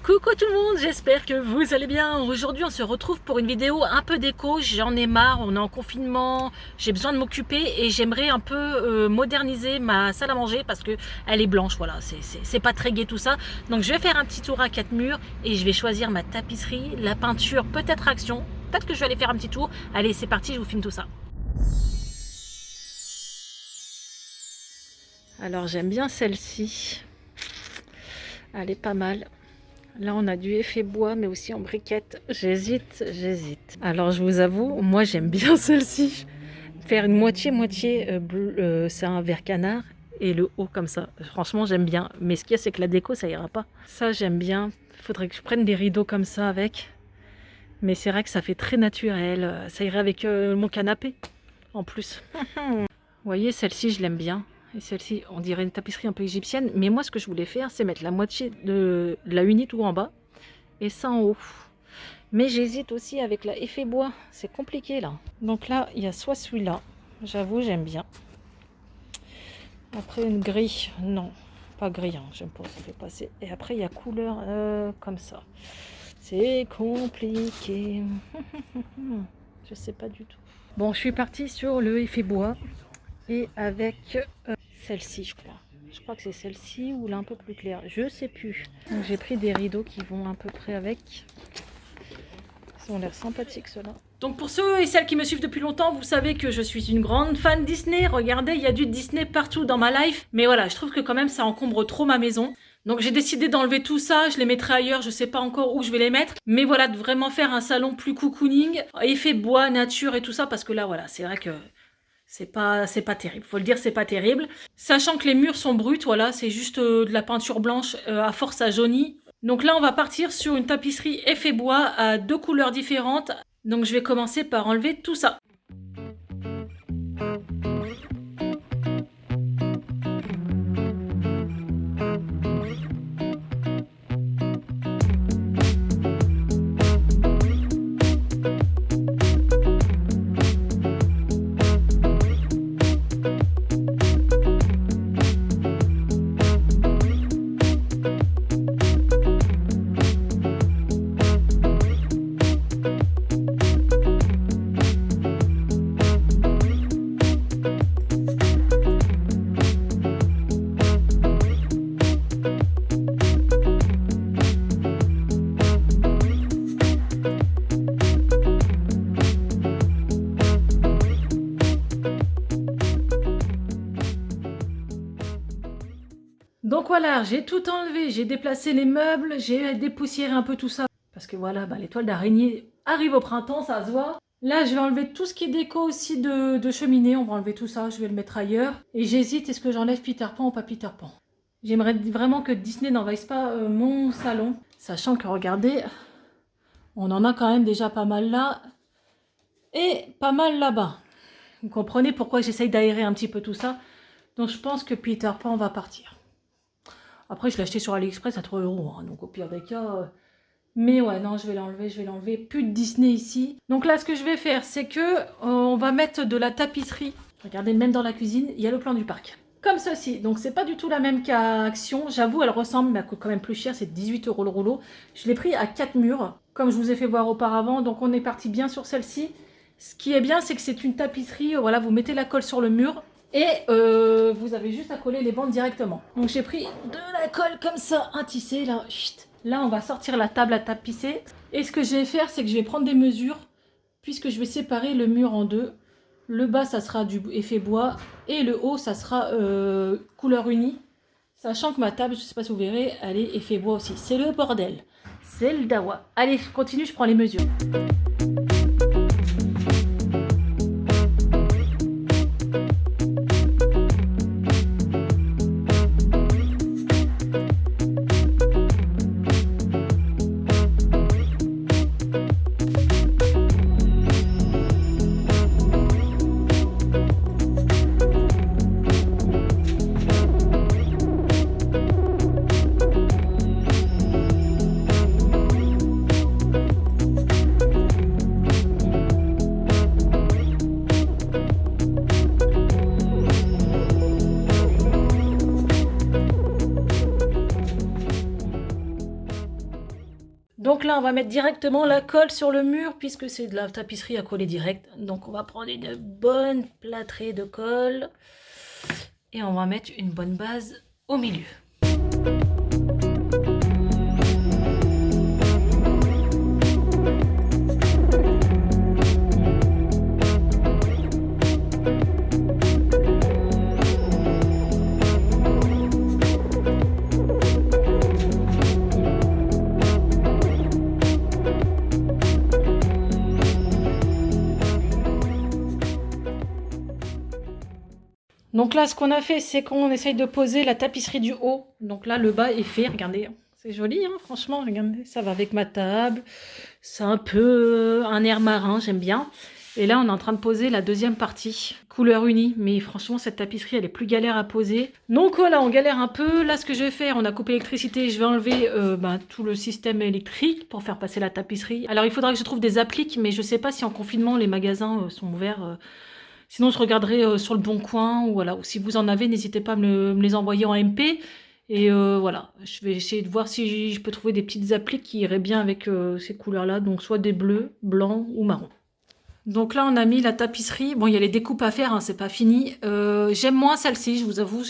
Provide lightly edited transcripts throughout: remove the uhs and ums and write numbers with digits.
Coucou tout le monde, j'espère que vous allez bien. Aujourd'hui on se retrouve pour une vidéo un peu déco. J'en ai marre, on est en confinement, j'ai besoin de m'occuper et j'aimerais un peu moderniser ma salle à manger parce que elle est blanche, voilà, c'est pas très gai tout ça. Donc je vais faire un petit tour à 4 murs et je vais choisir ma tapisserie, la peinture, peut-être Action. Peut-être que je vais aller faire un petit tour. Allez, c'est parti, je vous filme tout ça. Alors j'aime bien celle-ci. Elle est pas mal. Là, on a du effet bois, mais aussi en briquette. J'hésite. Alors, je vous avoue, moi, j'aime bien celle-ci. Faire une moitié-moitié bleu, c'est un vert canard et le haut comme ça. Franchement, j'aime bien. Mais ce qu'il y a, c'est que la déco, ça ira pas. Ça, j'aime bien. Il faudrait que je prenne des rideaux comme ça avec. Mais c'est vrai que ça fait très naturel. Ça irait avec mon canapé, en plus. Vous voyez, celle-ci, je l'aime bien. Et celle-ci, on dirait une tapisserie un peu égyptienne. Mais moi, ce que je voulais faire, c'est mettre la moitié de la uni tout en bas et ça en haut. Mais j'hésite aussi avec la effet bois. C'est compliqué, là. Donc là, il y a soit celui-là. J'avoue, j'aime bien. Après, une grille. Non, pas grille. Hein, j'aime pas, ça fait passer. Et après, il y a couleur comme ça. C'est compliqué. Je sais pas du tout. Bon, je suis partie sur le effet bois. Et avec celle-ci, je crois. Je crois que c'est celle-ci ou là un peu plus claire. Je sais plus. Donc j'ai pris des rideaux qui vont à peu près avec. Ils ont l'air sympathiques ceux-là. Donc pour ceux et celles qui me suivent depuis longtemps, vous savez que je suis une grande fan Disney. Regardez, il y a du Disney partout dans ma life. Mais voilà, je trouve que quand même ça encombre trop ma maison. Donc j'ai décidé d'enlever tout ça. Je les mettrai ailleurs. Je sais pas encore où je vais les mettre. Mais voilà, de vraiment faire un salon plus cocooning. Effet bois, nature et tout ça. Parce que là, voilà, c'est vrai que... C'est pas terrible, faut le dire, c'est pas terrible. Sachant que les murs sont bruts, voilà, c'est juste de la peinture blanche, à force ça jaunit. Donc là, on va partir sur une tapisserie effet bois à 2 couleurs différentes. Donc je vais commencer par enlever tout ça. Donc voilà, j'ai tout enlevé, j'ai déplacé les meubles, j'ai dépoussiéré un peu tout ça. Parce que voilà, les toiles d'araignée arrivent au printemps, ça se voit. Là, je vais enlever tout ce qui est déco aussi de cheminée, on va enlever tout ça, je vais le mettre ailleurs. Et j'hésite, est-ce que j'enlève Peter Pan ou pas Peter Pan? J'aimerais vraiment que Disney n'envahisse pas mon salon. Sachant que, regardez, on en a quand même déjà pas mal là. Et pas mal là-bas. Vous comprenez pourquoi j'essaye d'aérer un petit peu tout ça. Donc je pense que Peter Pan va partir. Après, je l'ai acheté sur AliExpress à 3 €, hein, donc au pire des cas... Mais ouais, non, je vais l'enlever. Plus de Disney ici. Donc là, ce que je vais faire, c'est que on va mettre de la tapisserie. Regardez, même dans la cuisine, il y a le plan du parc. Comme ceci. Donc, c'est pas du tout la même qu'Action. J'avoue, elle ressemble, mais elle coûte quand même plus cher. C'est 18 € le rouleau. Je l'ai pris à 4 murs, comme je vous ai fait voir auparavant. Donc, on est parti bien sur celle-ci. Ce qui est bien, c'est que c'est une tapisserie. Voilà, vous mettez la colle sur le mur. Et vous avez juste à coller les bandes directement. Donc j'ai pris de la colle comme ça, un tissé là. Chut. Là on va sortir la table à tapisser. Et ce que je vais faire, c'est que je vais prendre des mesures. Puisque je vais séparer le mur en deux. Le bas ça sera du effet bois. Et le haut ça sera couleur unie. Sachant que ma table, je ne sais pas si vous verrez, elle est effet bois aussi. C'est le bordel. C'est le dawa. Allez, je continue, je prends les mesures. Donc là, on va mettre directement la colle sur le mur puisque c'est de la tapisserie à coller direct. Donc on va prendre une bonne plâtrée de colle et on va mettre une bonne base au milieu. Donc là, ce qu'on a fait, c'est qu'on essaye de poser la tapisserie du haut. Donc là, le bas est fait, regardez. C'est joli, hein, franchement, regardez. Ça va avec ma table. C'est un peu un air marin, j'aime bien. Et là, on est en train de poser la deuxième partie, couleur unie. Mais franchement, cette tapisserie, elle est plus galère à poser. Donc voilà, on galère un peu. Là, ce que je vais faire, on a coupé l'électricité. Je vais enlever tout le système électrique pour faire passer la tapisserie. Alors, il faudra que je trouve des appliques, mais je sais pas si en confinement, les magasins sont ouverts. Sinon, je regarderai sur le Bon Coin, ou voilà. Ou si vous en avez, n'hésitez pas à me les envoyer en MP. Et voilà, je vais essayer de voir si je peux trouver des petites appliques qui iraient bien avec ces couleurs-là. Donc, soit des bleus, blancs ou marrons. Donc là, on a mis la tapisserie. Bon, il y a les découpes à faire, hein, c'est pas fini. J'aime moins celle-ci, je vous avoue.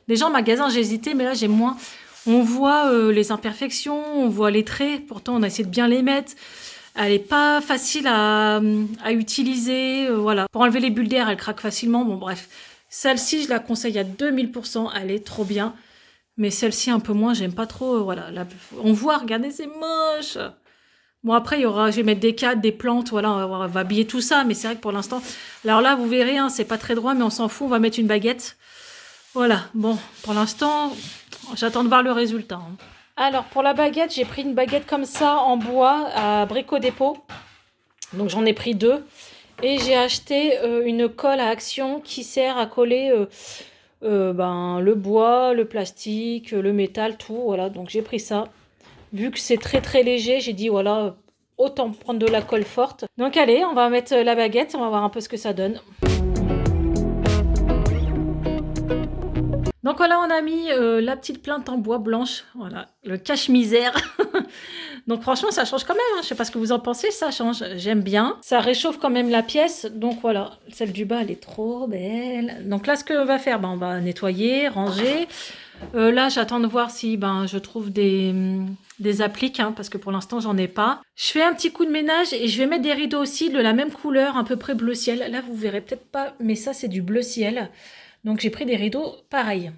Déjà, en magasin, j'ai hésité, mais là, j'aime moins. On voit les imperfections, on voit les traits. Pourtant, on a essayé de bien les mettre. Elle n'est pas facile à utiliser. Voilà. Pour enlever les bulles d'air, elle craque facilement. Bon, bref. Celle-ci, je la conseille à 2000%. Elle est trop bien. Mais celle-ci, un peu moins, j'aime pas trop. Voilà. Là, on voit, regardez, c'est moche. Bon, après, il y aura, je vais mettre des cadres, des plantes. Voilà, on va habiller tout ça. Mais c'est vrai que pour l'instant... Alors là, vous verrez, hein, c'est pas très droit, mais on s'en fout. On va mettre une baguette. Voilà. Bon, pour l'instant, j'attends de voir le résultat. Hein. Alors, pour la baguette, j'ai pris une baguette comme ça, en bois, à Brico Dépôt. Donc, j'en ai pris 2. Et j'ai acheté une colle à action qui sert à coller le bois, le plastique, le métal, tout. Voilà, donc j'ai pris ça. Vu que c'est très très léger, j'ai dit, voilà, autant prendre de la colle forte. Donc, allez, on va mettre la baguette, on va voir un peu ce que ça donne. Donc voilà, on a mis la petite plinthe en bois blanche, voilà, le cache-misère. Donc franchement, ça change quand même, hein. Je sais pas ce que vous en pensez, ça change, j'aime bien. Ça réchauffe quand même la pièce, donc voilà, celle du bas, elle est trop belle. Donc là, ce qu'on va faire, on va nettoyer, ranger. Là, j'attends de voir si je trouve des appliques, hein, parce que pour l'instant, j'en ai pas. Je fais un petit coup de ménage et je vais mettre des rideaux aussi de la même couleur, à peu près bleu ciel. Là, vous verrez peut-être pas, mais ça, c'est du bleu ciel. Donc j'ai pris des rideaux pareils.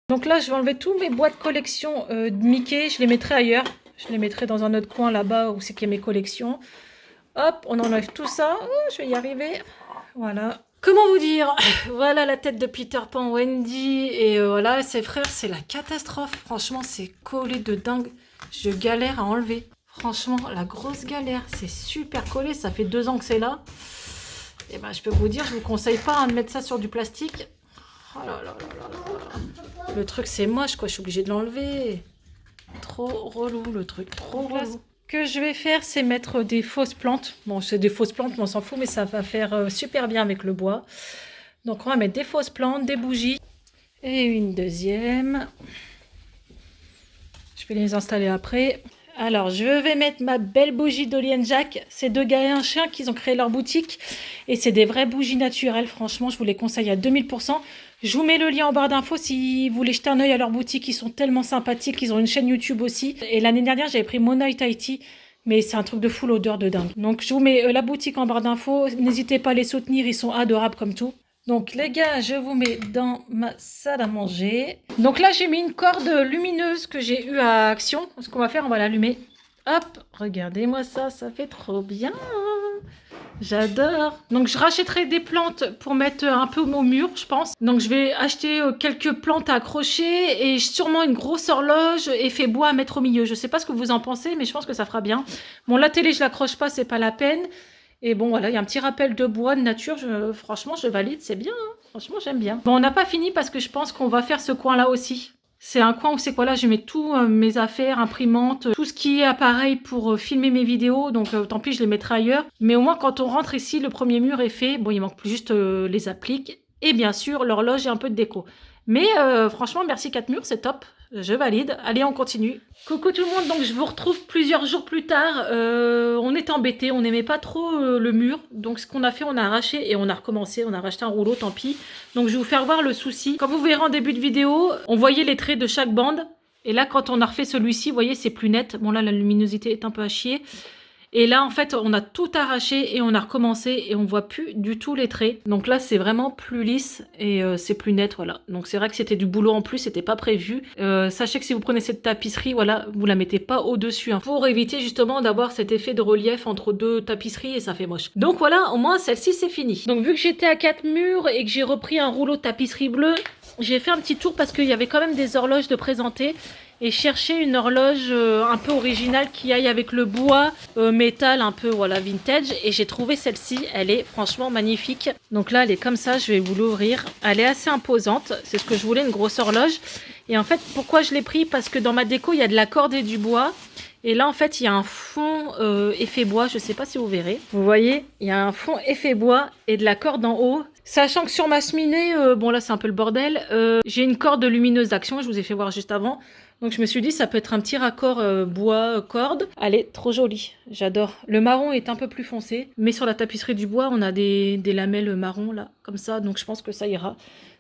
Donc là, je vais enlever tous mes boîtes collection de Mickey. Je les mettrai ailleurs. Je les mettrai dans un autre coin là-bas où c'est qu'il y a mes collections. Hop, on enlève tout ça. Oh, je vais y arriver. Voilà. Comment vous dire? Voilà la tête de Peter Pan, Wendy. Et voilà, ses frères, c'est la catastrophe. Franchement, c'est collé de dingue. Je galère à enlever. Franchement, la grosse galère. C'est super collé. Ça fait 2 ans que c'est là. Et je peux vous dire, je vous conseille pas de mettre ça sur du plastique. Oh là là là là là. Le truc, c'est moche, quoi. Je suis obligée de l'enlever. Trop relou, le truc. Trop relou. Ce que je vais faire, c'est mettre des fausses plantes. Bon, c'est des fausses plantes, mais on s'en fout, mais ça va faire super bien avec le bois. Donc, on va mettre des fausses plantes, des bougies. Et une deuxième. Je vais les installer après. Alors, je vais mettre ma belle bougie d'Olly & Jack. C'est 2 gars et un chien qui ont créé leur boutique. Et c'est des vraies bougies naturelles. Franchement, je vous les conseille à 2000%. Je vous mets le lien en barre d'infos si vous voulez jeter un œil à leur boutique. Ils sont tellement sympathiques. Ils ont une chaîne YouTube aussi. Et l'année dernière, j'avais pris Mona et Tahiti. Mais c'est un truc de fou, l'odeur de dingue. Donc, je vous mets la boutique en barre d'infos. N'hésitez pas à les soutenir. Ils sont adorables comme tout. Donc, les gars, je vous mets dans ma salle à manger. Donc là, j'ai mis une corde lumineuse que j'ai eue à Action. Ce qu'on va faire, on va l'allumer. Hop, regardez-moi ça. Ça fait trop bien. J'adore. Donc, je rachèterai des plantes pour mettre un peu au mur, je pense. Donc, je vais acheter quelques plantes à accrocher et sûrement une grosse horloge effet bois à mettre au milieu. Je sais pas ce que vous en pensez, mais je pense que ça fera bien. Bon, la télé, je l'accroche pas, c'est pas la peine. Et bon, voilà, il y a un petit rappel de bois, de nature. Franchement, je valide, c'est bien. Hein. Franchement, j'aime bien. Bon, on n'a pas fini parce que je pense qu'on va faire ce coin-là aussi. C'est un coin où c'est quoi là, je mets tout mes affaires, imprimantes, tout ce qui est appareil pour filmer mes vidéos. Donc tant pis, je les mettrai ailleurs. Mais au moins quand on rentre ici, le premier mur est fait. Bon, il manque plus juste les appliques. Et bien sûr, l'horloge et un peu de déco. Mais franchement, merci 4 murs, c'est top. Je valide. Allez, on continue. Coucou tout le monde, donc je vous retrouve plusieurs jours plus tard. On est embêtés, on n'aimait pas trop le mur. Donc ce qu'on a fait, on a arraché et on a recommencé. On a racheté un rouleau, tant pis. Donc je vais vous faire voir le souci. Comme vous verrez en début de vidéo, on voyait les traits de chaque bande. Et là, quand on a refait celui-ci, vous voyez, c'est plus net. Bon là, la luminosité est un peu à chier. Et là, en fait, on a tout arraché et on a recommencé et on voit plus du tout les traits. Donc là, c'est vraiment plus lisse et c'est plus net, voilà. Donc c'est vrai que c'était du boulot en plus, c'était pas prévu. Sachez que si vous prenez cette tapisserie, voilà, vous la mettez pas au-dessus, hein, pour éviter justement d'avoir cet effet de relief entre deux tapisseries et ça fait moche. Donc voilà, au moins celle-ci, c'est fini. Donc vu que j'étais à 4 murs et que j'ai repris un rouleau de tapisserie bleue, j'ai fait un petit tour parce qu'il y avait quand même des horloges de présenter. Et chercher une horloge un peu originale qui aille avec le bois métal un peu voilà vintage, et j'ai trouvé celle-ci, elle est franchement magnifique. Donc là elle est comme ça, je vais vous l'ouvrir, elle est assez imposante, c'est ce que je voulais, une grosse horloge. Et en fait pourquoi je l'ai pris, parce que dans ma déco il y a de la corde et du bois, et là en fait il y a un fond effet bois, je sais pas si vous verrez, vous voyez, il y a un fond effet bois et de la corde en haut. Sachant que sur ma cheminée, bon là c'est un peu le bordel, j'ai une corde lumineuse d'action, je vous ai fait voir juste avant. Donc je me suis dit ça peut être un petit raccord bois corde. Elle est trop jolie, j'adore. Le marron est un peu plus foncé, mais sur la tapisserie du bois on a des lamelles marron là, comme ça, donc je pense que ça ira.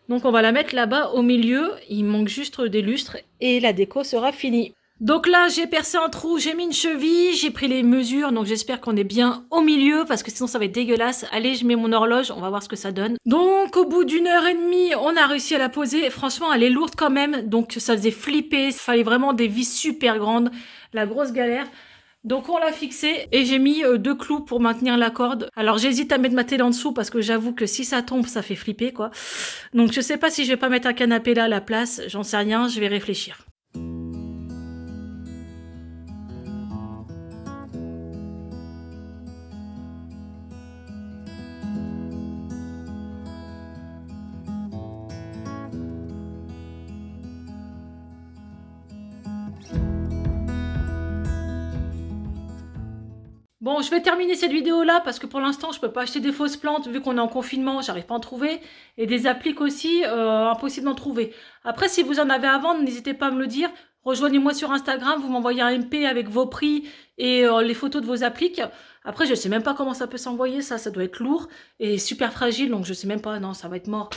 Donc on va la mettre là-bas au milieu, il manque juste des lustres et la déco sera finie. Donc là, j'ai percé un trou, j'ai mis une cheville, j'ai pris les mesures, donc j'espère qu'on est bien au milieu, parce que sinon ça va être dégueulasse. Allez, je mets mon horloge, on va voir ce que ça donne. Donc au bout d'1h30, on a réussi à la poser. Franchement, elle est lourde quand même, donc ça faisait flipper, il fallait vraiment des vis super grandes, la grosse galère. Donc on l'a fixée et j'ai mis 2 clous pour maintenir la corde. Alors j'hésite à mettre ma télé en dessous parce que j'avoue que si ça tombe, ça fait flipper quoi. Donc je sais pas si je vais pas mettre un canapé là à la place, j'en sais rien, je vais réfléchir. Bon, je vais terminer cette vidéo là parce que pour l'instant je peux pas acheter des fausses plantes vu qu'on est en confinement, j'arrive pas à en trouver. Et des appliques aussi, impossible d'en trouver. Après, si vous en avez à vendre, n'hésitez pas à me le dire. Rejoignez-moi sur Instagram, vous m'envoyez un MP avec vos prix et les photos de vos appliques. Après, je sais même pas comment ça peut s'envoyer, ça doit être lourd et super fragile, donc je sais même pas, non, ça va être mort.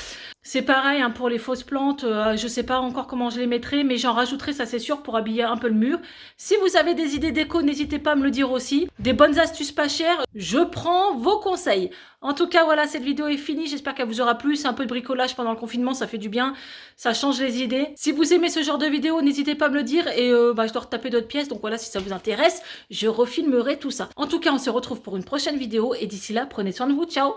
C'est pareil hein, pour les fausses plantes, je sais pas encore comment je les mettrai, mais j'en rajouterai, ça c'est sûr, pour habiller un peu le mur. Si vous avez des idées déco, n'hésitez pas à me le dire aussi. Des bonnes astuces pas chères, je prends vos conseils. En tout cas, voilà, cette vidéo est finie, j'espère qu'elle vous aura plu. C'est un peu de bricolage pendant le confinement, ça fait du bien, ça change les idées. Si vous aimez ce genre de vidéo, n'hésitez pas à me le dire et je dois retaper d'autres pièces, donc voilà, si ça vous intéresse, je refilmerai tout ça. En tout cas, on se retrouve pour une prochaine vidéo et d'ici là, prenez soin de vous, ciao!